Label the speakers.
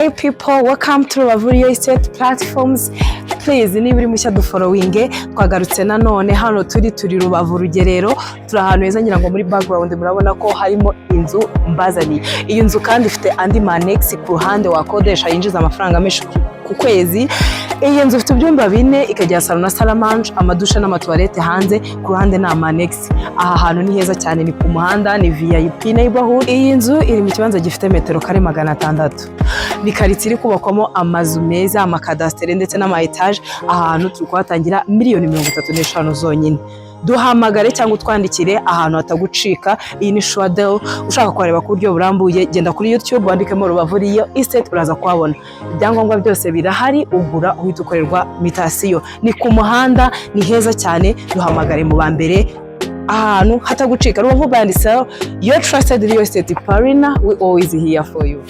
Speaker 1: Hey people, welcome to Rubavu Real Estate Platforms. Please, niba uri mushya dufollowing, twagarutse nanone hano turi Rubavu Rugerero, turi ahantu heza ngira ngo muri background murabona ko harimo inzu mbazani. Iyi nzu kandi ifite andi manex ku ruhande wakodesha yinjiza amafaranga menshi ku kwezi. Iyi nzu ifite ibyumba 4 ikagira salon na salamanje, amadusha n'amatoilette hanze, ku ruhande na manex. Aha hantu ni heza cyane, ni ku muhanda, ni VIP neighborhood. Iyi nzu iri mu kibanza gifite metero kare 600. Ni quartier iri kubakwamo amazu meza, amakadastere ndetse n'ama etage. Ahantu turi kuhatangira $35,000 zonyine. Duhamagare cyangwa utwandikire ahantu hatagucika. Iyi ni Shwadel. Ushaka kureba ku buryo burambuye, genda kuri YouTube wandikemo Rubavu Real Estate uraza kuhabona. Ibyangombwa byose birahari, ugura uhita ukorerwa mutation. Ni ku muhanda, ni heza cyane, duhamagare mu bambere ahantu hatagucika. Rubavu banditseho your trusted real estate partner, we always here for you.